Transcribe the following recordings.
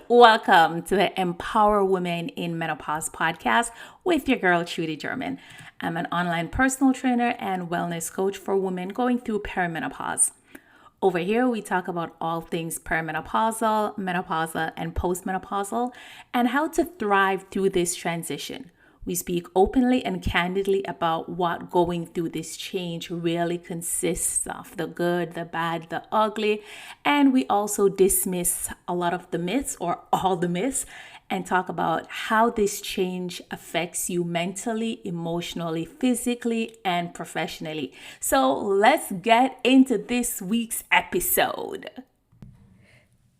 Welcome to the Empower Women in Menopause podcast with your girl, Trudy German. I'm an online personal trainer and wellness coach for women going through perimenopause. Over here, we talk about all things perimenopausal, menopausal, and postmenopausal, and how to thrive through this transition. We speak openly and candidly about what going through this change really consists of, the good, the bad, the ugly. And we also dismiss a lot of the myths or all the myths and talk about how this change affects you mentally, emotionally, physically, and professionally. So let's get into this week's episode.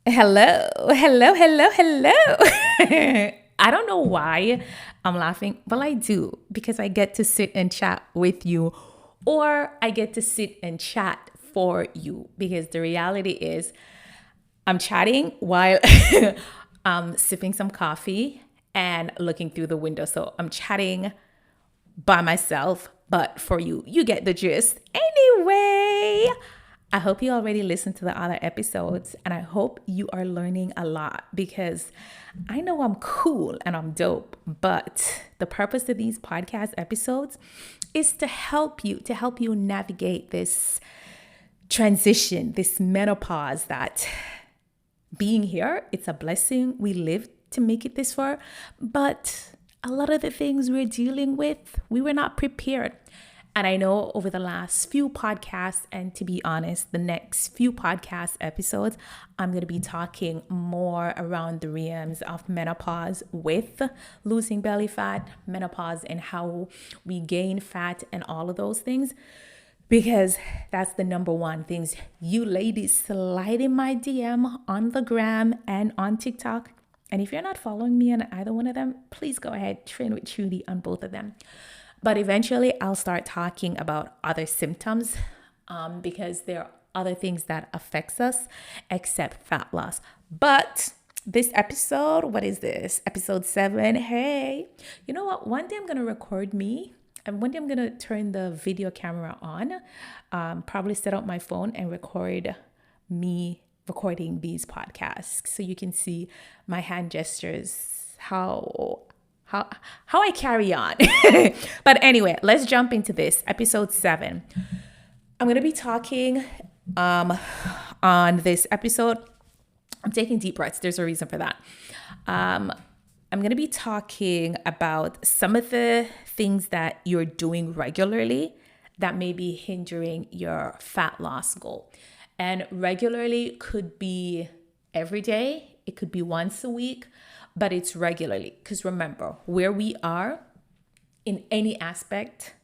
Hello. I don't know why I'm laughing, but I do, because I get to sit and chat with you, or I get to sit and chat for you, because the reality is I'm chatting while I'm sipping some coffee and looking through the window. So I'm chatting by myself, but for you, you get the gist. Anyway, I hope you already listened to the other episodes, and I hope you are learning a lot, because I know I'm cool and I'm dope, but the purpose of these podcast episodes is to help you navigate this transition, this menopause, that being here, it's a blessing. We live to make it this far, but a lot of the things we're dealing with, we were not prepared. And I know over the last few podcasts, and to be honest, the next few podcast episodes, I'm going to be talking more around the realms of menopause with losing belly fat, menopause, and how we gain fat and all of those things. Because that's the number one things. You ladies slide in my DM on the gram and on TikTok. And if you're not following me on either one of them, please go ahead, train with Trudy on both of them. But eventually I'll start talking about other symptoms because there are other things that affects us except fat loss. But this episode, what is this? Episode 7. Hey, you know what? One day I'm going to record me, and one day I'm going to turn the video camera on, probably set up my phone and record me recording these podcasts so you can see my hand gestures, how I carry on. But anyway, let's jump into this. Episode 7. I'm going to be talking on this episode. I'm taking deep breaths. There's a reason for that. I'm going to be talking about some of the things that you're doing regularly that may be hindering your fat loss goal. And regularly could be every day. It could be once a week. But it's regularly, because remember, where we are in any aspect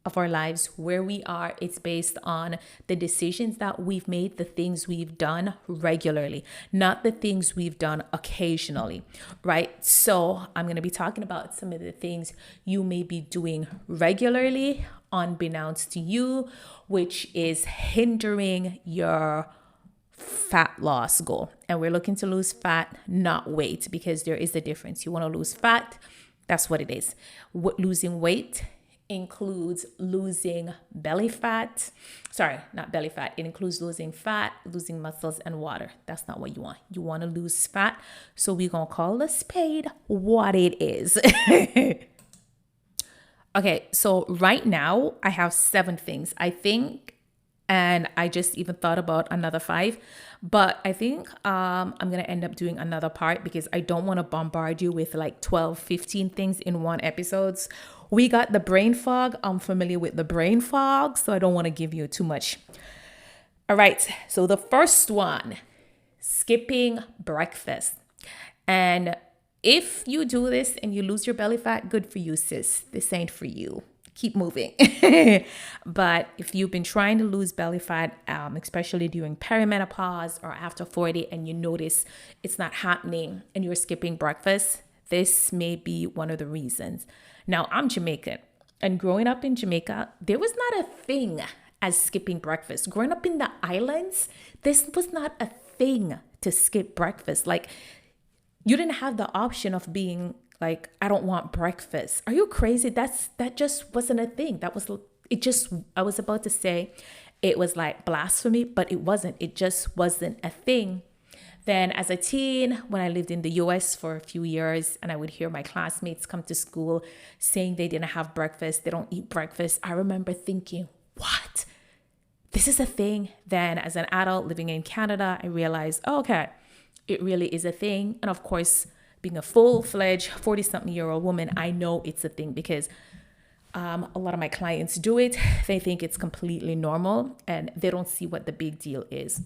of our lives, where we are, it's based on the decisions that we've made, the things we've done regularly, not the things we've done occasionally, right? So I'm going to be talking about some of the things you may be doing regularly, unbeknownst to you, which is hindering your fat loss goal. And we're looking to lose fat, not weight, because there is a difference. You want to lose fat, that's what it is. Losing weight includes losing belly fat. Sorry, not belly fat. It includes losing fat, losing muscles, and water. That's not what you want. You want to lose fat. So we're going to call a spade what it is. Okay, so right now I have 7 things. I think, and I just even thought about another 5, but I think I'm going to end up doing another part, because I don't want to bombard you with like 12, 15 things in one episode. We got the brain fog. I'm familiar with the brain fog, so I don't want to give you too much. All right. So the first one, skipping breakfast. And if you do this and you lose your belly fat, good for you, sis. This ain't for you. Keep moving. But if you've been trying to lose belly fat, especially during perimenopause or after 40, and you notice it's not happening and you're skipping breakfast, this may be one of the reasons. Now, I'm Jamaican, and growing up in Jamaica, there was not a thing as skipping breakfast. Growing up in the islands, this was not a thing to skip breakfast. Like, you didn't have the option of being like, I don't want breakfast. Are you crazy? That just wasn't a thing. I was about to say it was like blasphemy, but it wasn't. It just wasn't a thing Then as a teen, when I lived in the US for a few years and I would hear my classmates come to school saying they didn't have breakfast, they don't eat breakfast, I remember thinking, what? This is a thing. Then as an adult living in Canada, I realized, oh, okay, it really is a thing. And of course, being a full-fledged 40-something-year-old woman, I know it's a thing because a lot of my clients do it. They think it's completely normal and they don't see what the big deal is.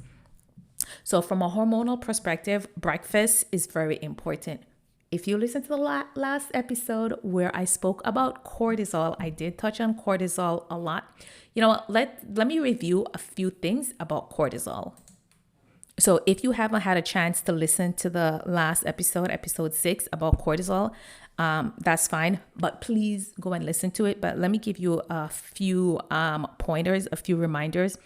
So from a hormonal perspective, breakfast is very important. If you listen to the last episode where I spoke about cortisol, I did touch on cortisol a lot. You know what? Let me review a few things about cortisol. So if you haven't had a chance to listen to the last episode 6 about cortisol, that's fine. But please go and listen to it. But let me give you a few pointers, a few reminders.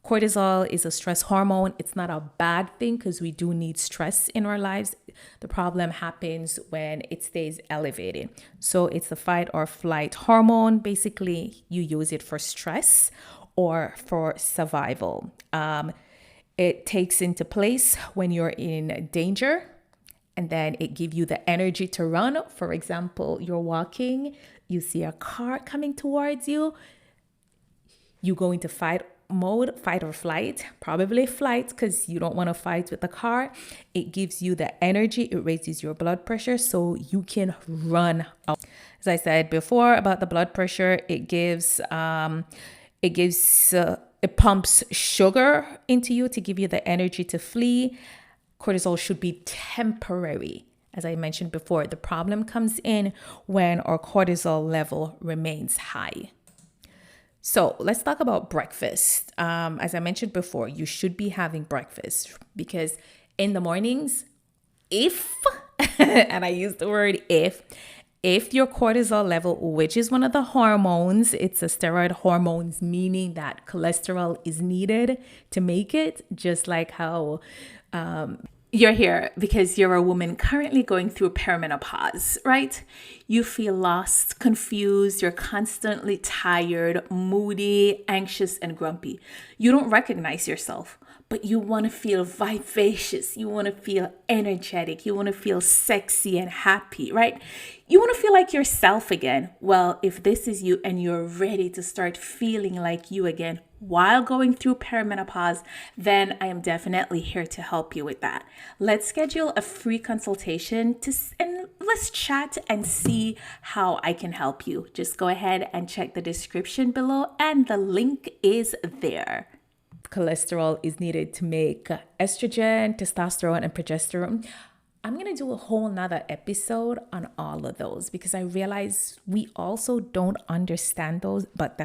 Cortisol is a stress hormone. It's not a bad thing because we do need stress in our lives. The problem happens when it stays elevated. So it's the fight or flight hormone. Basically, you use it for stress or for survival. It takes into place when you're in danger, and then it gives you the energy to run. For example, you're walking, you see a car coming towards you, you go into fight mode, fight or flight, probably flight because you don't want to fight with the car. It gives you the energy, it raises your blood pressure so you can run out. As I said before about the blood pressure, it pumps sugar into you to give you the energy to flee. Cortisol should be temporary. As I mentioned before, the problem comes in when our cortisol level remains high. So let's talk about breakfast. As I mentioned before, you should be having breakfast because in the mornings, and I use the word if your cortisol level, which is one of the hormones, it's a steroid hormones, meaning that cholesterol is needed to make it, just like how you're here because you're a woman currently going through perimenopause, right? You feel lost, confused, you're constantly tired, moody, anxious, and grumpy. You don't recognize yourself, but you want to feel vivacious. You want to feel energetic. You want to feel sexy and happy, right? You want to feel like yourself again. Well, if this is you and you're ready to start feeling like you again while going through perimenopause, then I am definitely here to help you with that. Let's schedule a free consultation and let's chat and see how I can help you. Just go ahead and check the description below and the link is there. Cholesterol is needed to make estrogen, testosterone, and progesterone. I'm going to do a whole nother episode on all of those because I realize we also don't understand those, but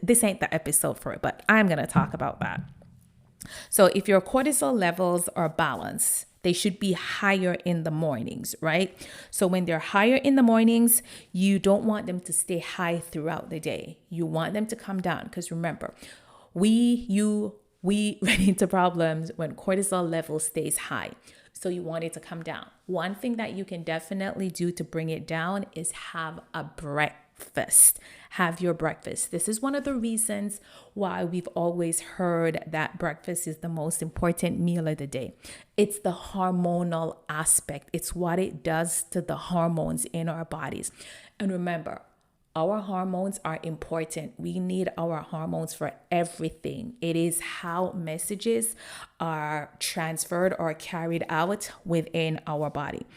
this ain't the episode for it, but I'm going to talk about that. So if your cortisol levels are balanced, they should be higher in the mornings, right? So when they're higher in the mornings, you don't want them to stay high throughout the day. You want them to come down because remember, we run into problems when cortisol level stays high. So you want it to come down. One thing that you can definitely do to bring it down is have a breakfast. Have your breakfast. This is one of the reasons why we've always heard that breakfast is the most important meal of the day. It's the hormonal aspect. It's what it does to the hormones in our bodies. And remember, our hormones are important. We need our hormones for everything. It is how messages are transferred or carried out within our body.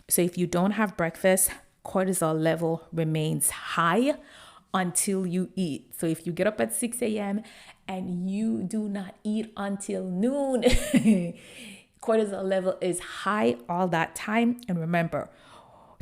So if you don't have breakfast, cortisol level remains high until you eat. So if you get up at 6 a.m. and you do not eat until noon, cortisol level is high all that time. And remember,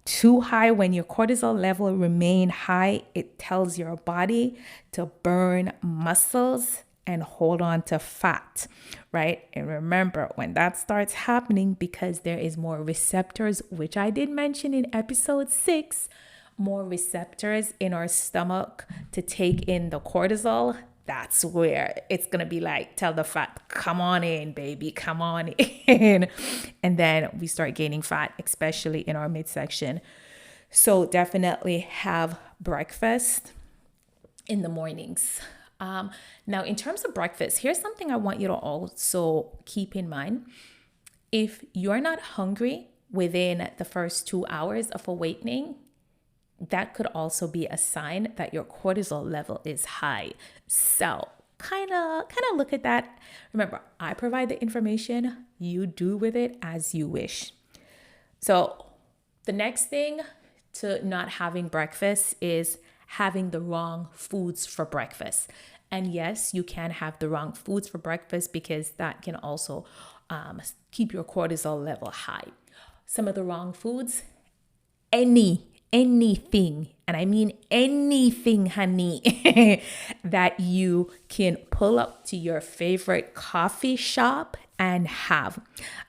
too high, when your cortisol level remain high, it tells your body to burn muscles and hold on to fat, right? And remember, when that starts happening, because there is more receptors, which I did mention in episode 6, more receptors in our stomach to take in the cortisol, that's where it's going to be like, tell the fat, come on in, baby, come on in. And then we start gaining fat, especially in our midsection. So definitely have breakfast in the mornings. Now, in terms of breakfast, here's something I want you to also keep in mind. If you're not hungry within the first 2 hours of awakening, that could also be a sign that your cortisol level is high. So kind of look at that. Remember, I provide the information, you do with it as you wish. So the next thing to not having breakfast is having the wrong foods for breakfast. And yes, you can have the wrong foods for breakfast because that can also keep your cortisol level high. Some of the wrong foods, anything, and I mean anything, honey, that you can pull up to your favorite coffee shop and have.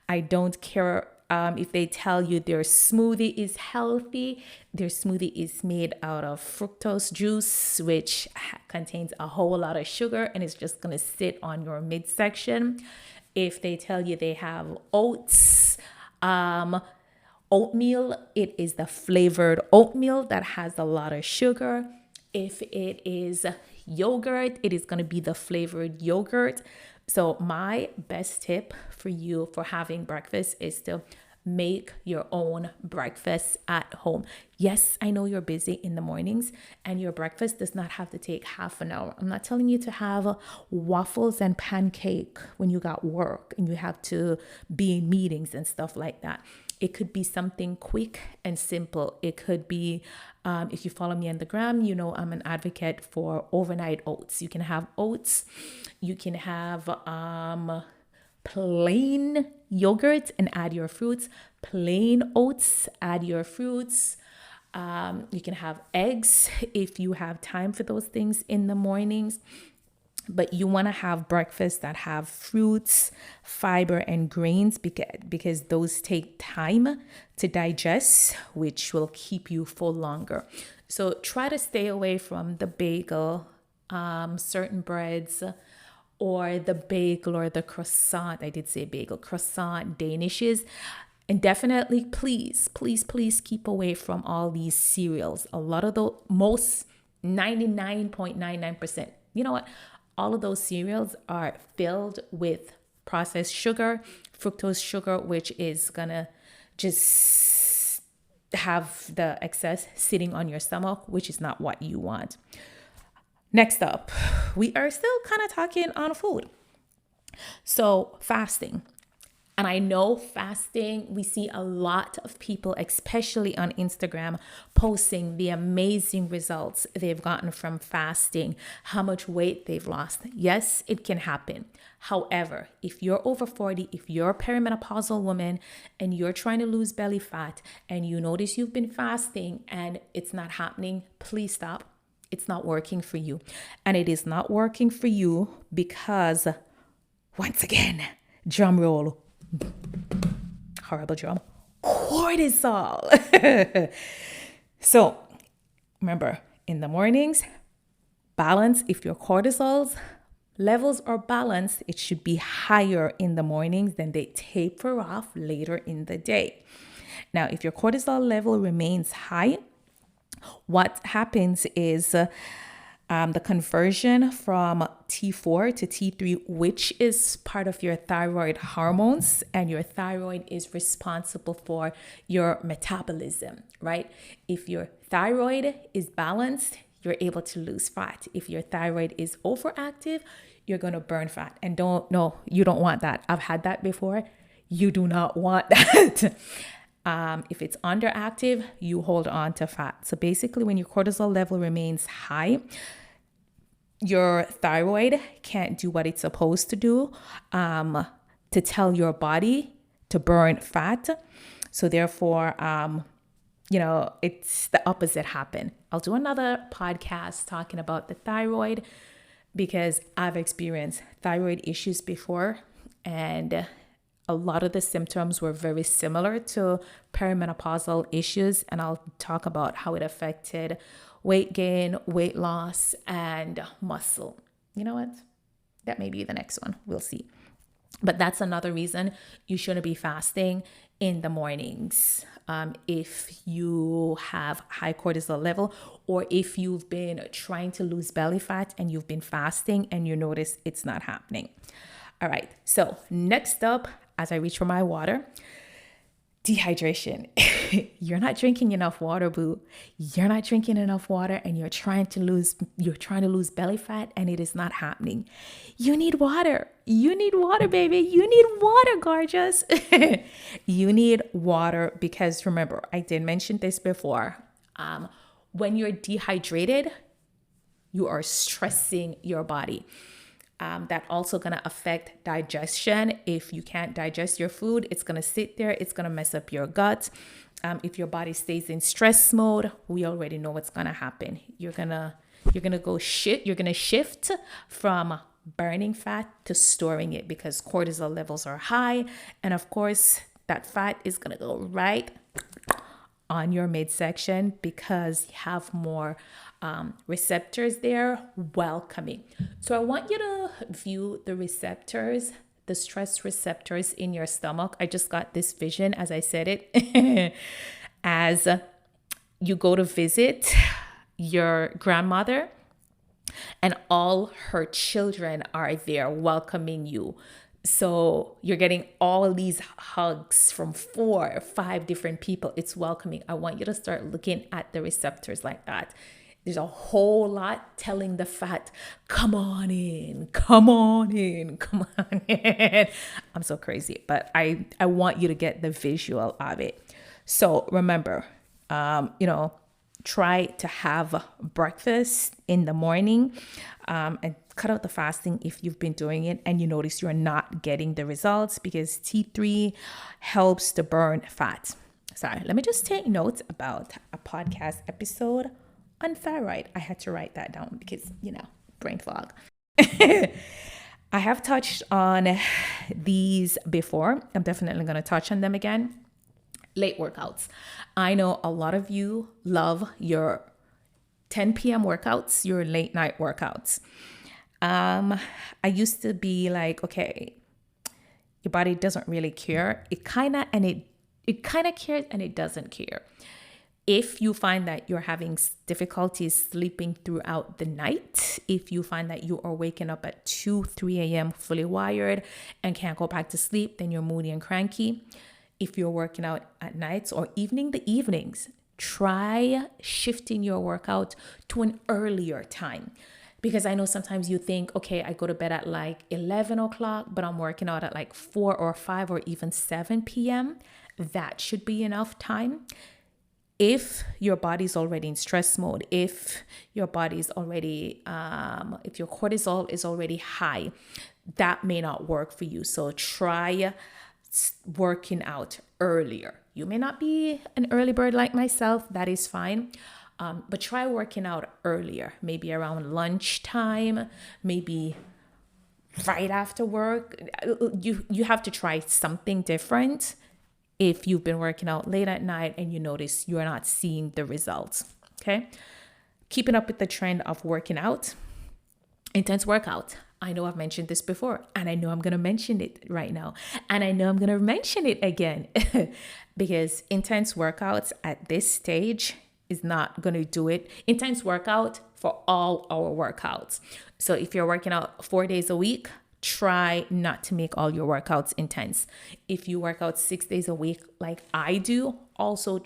I don't care if they tell you their smoothie is healthy. Their smoothie is made out of fructose juice, which contains a whole lot of sugar and is just going to sit on your midsection. If they tell you they have oats, oatmeal, it is the flavored oatmeal that has a lot of sugar. If it is yogurt, it is going to be the flavored yogurt. So my best tip for you for having breakfast is to make your own breakfast at home. Yes, I know you're busy in the mornings and your breakfast does not have to take half an hour. I'm not telling you to have waffles and pancake when you got work and you have to be in meetings and stuff like that. It could be something quick and simple. It could be, if you follow me on the gram, you know I'm an advocate for overnight oats. You can have oats. You can have plain yogurt and add your fruits. Plain oats, add your fruits. You can have eggs if you have time for those things in the mornings. But you want to have breakfast that have fruits, fiber, and grains because those take time to digest, which will keep you full longer. So try to stay away from the bagel, certain breads, or the bagel or the croissant. I did say bagel, croissant, danishes. And definitely, please keep away from all these cereals. A lot of the most 99.99%. You know what? All of those cereals are filled with processed sugar, fructose sugar, which is gonna just have the excess sitting on your stomach, which is not what you want. Next up, we are still kind of talking on food. So fasting. And I know fasting, we see a lot of people, especially on Instagram, posting the amazing results they've gotten from fasting, how much weight they've lost. Yes, it can happen. However, if you're over 40, if you're a perimenopausal woman and you're trying to lose belly fat and you notice you've been fasting and it's not happening, please stop. It's not working for you. And it is not working for you because, once again, drum roll, horrible drum, cortisol. So remember, in the mornings, balance. If your cortisol levels are balanced, it should be higher in the mornings, then they taper off later in the day. Now, if your cortisol level remains high, what happens is the conversion from T4 to T3, which is part of your thyroid hormones, and your thyroid is responsible for your metabolism, right? If your thyroid is balanced, you're able to lose fat. If your thyroid is overactive, you're going to burn fat. And you don't want that. I've had that before. You do not want that. If it's underactive, you hold on to fat. So basically, when your cortisol level remains high, your thyroid can't do what it's supposed to do to tell your body to burn fat. So therefore, it's the opposite happen. I'll do another podcast talking about the thyroid because I've experienced thyroid issues before, and a lot of the symptoms were very similar to perimenopausal issues, and I'll talk about how it affected weight gain, weight loss, and muscle. You know what? That may be the next one. We'll see. But that's another reason you shouldn't be fasting in the mornings. If you have high cortisol level, or if you've been trying to lose belly fat and you've been fasting and you notice it's not happening. All right. So next up, as I reach for my water. Dehydration. You're not drinking enough water, boo. You're not drinking enough water and you're trying to lose belly fat and it is not happening. You need water. You need water, baby. You need water, gorgeous. You need water because remember, I did mention this before. When you're dehydrated, you are stressing your body. That also going to affect digestion. If you can't digest your food, it's going to sit there. It's going to mess up your gut. If your body stays in stress mode, we already know what's going to happen. You're going to shift from burning fat to storing it because cortisol levels are high. And of course, that fat is going to go right on your midsection because you have more receptors there welcoming. So I want you to view the receptors, the stress receptors in your stomach. I just got this vision as I said it. As you go to visit your grandmother and all her children are there welcoming you. So you're getting all of these hugs from 4 or 5 different people. It's welcoming. I want you to start looking at the receptors like that. There's a whole lot telling the fat, come on in, come on in, come on in. I'm so crazy, but I want you to get the visual of it. So remember, try to have breakfast in the morning and cut out the fasting if you've been doing it and you notice you're not getting the results because T3 helps to burn fat. Sorry, let me just take notes about a podcast episode on thyroid. I had to write that down because, brain fog. I have touched on these before. I'm definitely going to touch on them again. Late workouts. I know a lot of you love your 10 p.m. workouts, your late night workouts. I used to be like, okay, your body doesn't really care. It kind of cares and it doesn't care. If you find that you're having difficulties sleeping throughout the night, if you find that you are waking up at 2, 3 a.m. fully wired and can't go back to sleep, then you're moody and cranky. If you're working out at nights or the evenings, try shifting your workout to an earlier time. Because I know sometimes you think, okay, I go to bed at like 11 o'clock, but I'm working out at like 4 or 5 or even 7 p.m. That should be enough time. If your body's already in stress mode, if your body's already, if your cortisol is already high, that may not work for you. So try working out earlier. You may not be an early bird like myself. That is fine. But try working out earlier, maybe around lunchtime, maybe right after work. You have to try something different if you've been working out late at night and you notice you're not seeing the results. Okay. Keeping up with the trend of working out, intense workout. I know I've mentioned this before and I know I'm going to mention it right now. And I know I'm going to mention it again because intense workouts at this stage is not going to do it. Intense workout for all our workouts. So if you're working out 4 days a week, try not to make all your workouts intense. If you work out 6 days a week like I do, also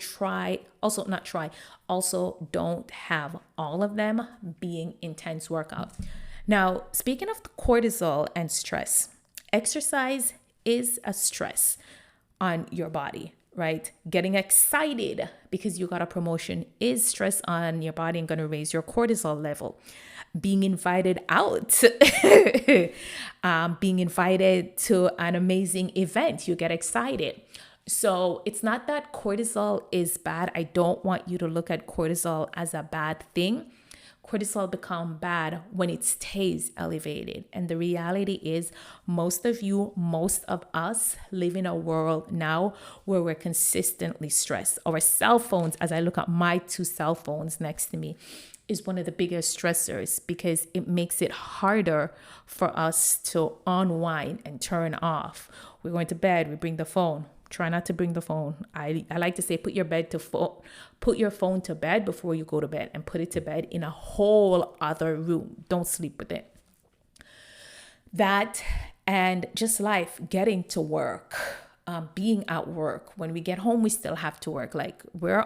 don't have all of them being intense workout. Now, speaking of the cortisol and stress, exercise is a stress on your body, right? Getting excited because you got a promotion is stress on your body and going to raise your cortisol level. Being invited out, being invited to an amazing event, you get excited. So it's not that cortisol is bad. I don't want you to look at cortisol as a bad thing. Cortisol become bad when it stays elevated. And the reality is most of us live in a world now where we're consistently stressed. Our cell phones, as I look at my 2 cell phones next to me, is one of the biggest stressors because it makes it harder for us to unwind and turn off. We're going to bed, we bring the phone. Try not to bring the phone. I like to say put your phone to bed before you go to bed and put it to bed in a whole other room. Don't sleep with it. That And just life, getting to work, being at work. When we get home, we still have to work. Like we're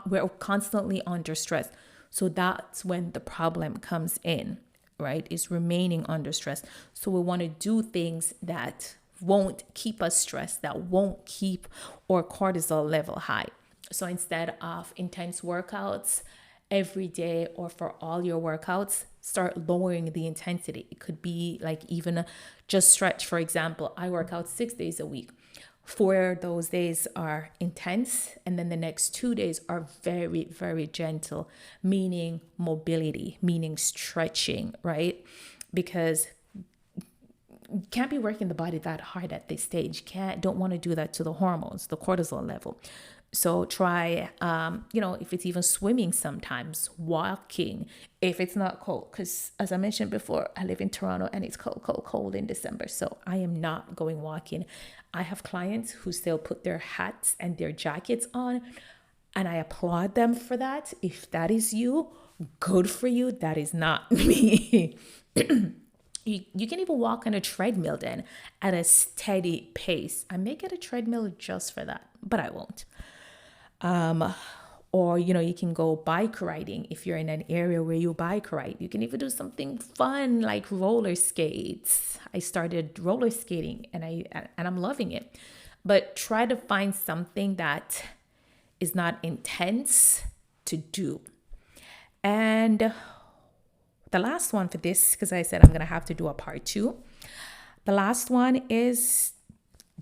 we're constantly under stress. So that's when the problem comes in, right? Is remaining under stress. So we want to do things that won't keep us stressed, that won't keep our cortisol level high. So instead of intense workouts every day or for all your workouts, start lowering the intensity. It could be like even just stretch. For example, I work out 6 days a week. 4 of those days are intense, and then the next 2 days are very, very gentle, meaning mobility, meaning stretching, right? Because you can't be working the body that hard at this stage. Don't want to do that to the hormones, the cortisol level. So try, if it's even swimming sometimes, walking, if it's not cold. Because as I mentioned before, I live in Toronto and it's cold, cold, cold in December. So I am not going walking. I have clients who still put their hats and their jackets on, and I applaud them for that. If that is you, good for you. That is not me. You can even walk on a treadmill then at a steady pace. I may get a treadmill just for that, but I won't. Or, you can go bike riding if you're in an area where you bike ride. You can even do something fun like roller skates. I started roller skating and I'm loving it. But try to find something that is not intense to do. And the last one for this, because I said I'm going to have to do a part 2. The last one is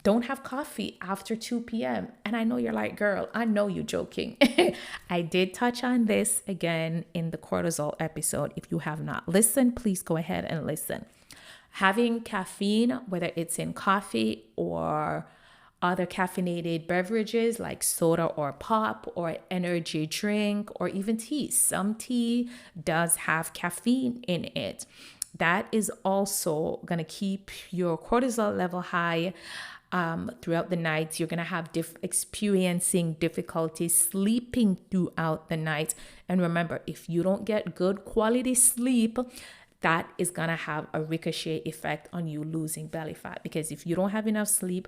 don't have coffee after 2 p.m. And I know you're like, girl, I know you're joking. I did touch on this again in the cortisol episode. If you have not listened, please go ahead and listen. Having caffeine, whether it's in coffee or other caffeinated beverages like soda or pop or energy drink or even tea. Some tea does have caffeine in it. That is also going to keep your cortisol level high throughout the night. You're going to have experiencing difficulty sleeping throughout the night. And remember, if you don't get good quality sleep, that is going to have a ricochet effect on you losing belly fat. Because if you don't have enough sleep,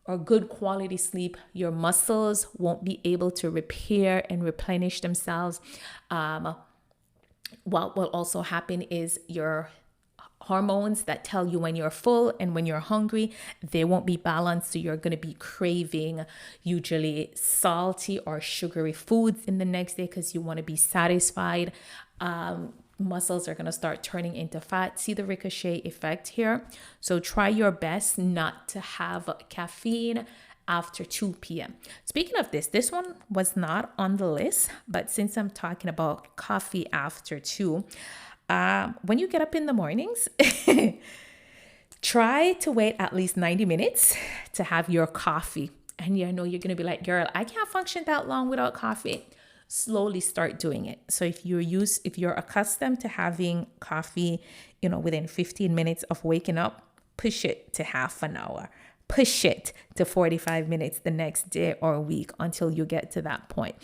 or good quality sleep, your muscles won't be able to repair and replenish themselves. What will also happen is your hormones that tell you when you're full and when you're hungry, they won't be balanced. So you're going to be craving usually salty or sugary foods in the next day because you want to be satisfied. Muscles are going to start turning into fat. See the ricochet effect here? So try your best not to have caffeine after 2 p.m. Speaking of this one was not on the list, but since I'm talking about coffee after 2, when you get up in the mornings, try to wait at least 90 minutes to have your coffee. And I know you're going to be like, girl, I can't function that long without coffee. Slowly start doing it. So if you're accustomed to having coffee, within 15 minutes of waking up, push it to half an hour, push it to 45 minutes the next day or week until you get to that point.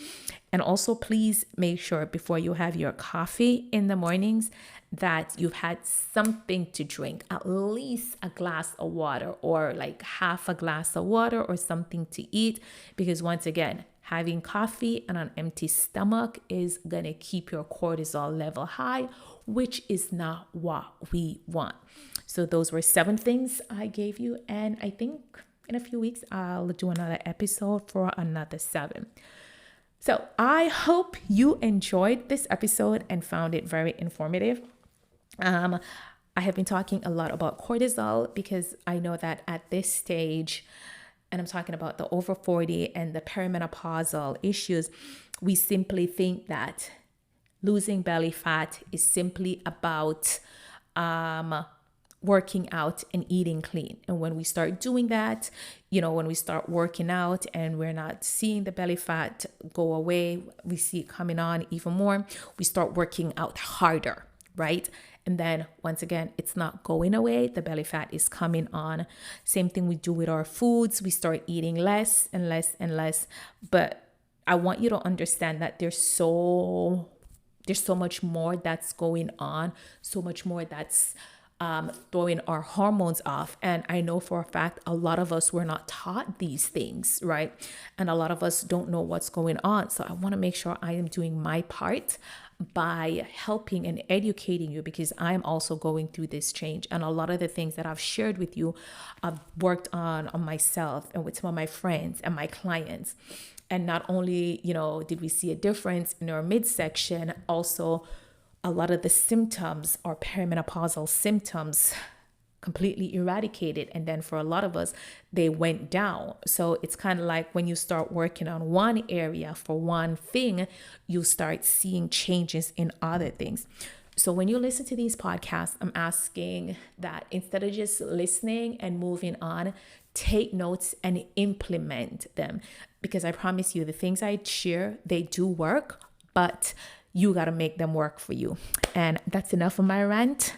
And also please make sure before you have your coffee in the mornings that you've had something to drink, at least a glass of water or like half a glass of water or something to eat. Because once again, having coffee and an empty stomach is going to keep your cortisol level high, which is not what we want. So those were 7 things I gave you. And I think in a few weeks, I'll do another episode for another 7. So I hope you enjoyed this episode and found it very informative. I have been talking a lot about cortisol because I know that at this stage, and I'm talking about the over 40 and the perimenopausal issues, we simply think that losing belly fat is simply about working out and eating clean. And when we start doing that, when we start working out and we're not seeing the belly fat go away, we see it coming on even more, we start working out harder, right? And then once again, it's not going away. The belly fat is coming on. Same thing we do with our foods. We start eating less and less and less. But I want you to understand that there's so much more that's going on, so much more that's throwing our hormones off. And I know for a fact a lot of us were not taught these things, right? And a lot of us don't know what's going on. So I want to make sure I am doing my part by helping and educating you, because I'm also going through this change. And a lot of the things that I've shared with you, I've worked on myself and with some of my friends and my clients. And not only, did we see a difference in our midsection, also a lot of the symptoms or perimenopausal symptoms completely eradicated. And then for a lot of us, they went down. So it's kind of like when you start working on one area for one thing, you start seeing changes in other things. So when you listen to these podcasts, I'm asking that instead of just listening and moving on, take notes and implement them. Because I promise you, the things I share, they do work, but you got to make them work for you. And that's enough of my rant.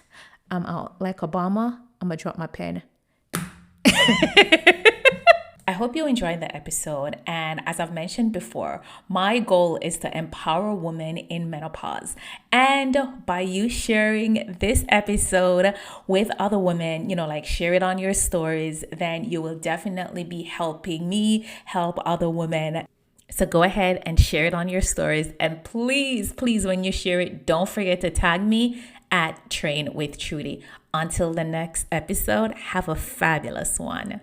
I'm out. Like Obama, I'm going to drop my pen. I hope you enjoyed the episode. And as I've mentioned before, my goal is to empower women in menopause. And by you sharing this episode with other women, like share it on your stories, then you will definitely be helping me help other women. So go ahead and share it on your stories. And please, when you share it, don't forget to tag me at Train with Trudy. Until the next episode, have a fabulous one.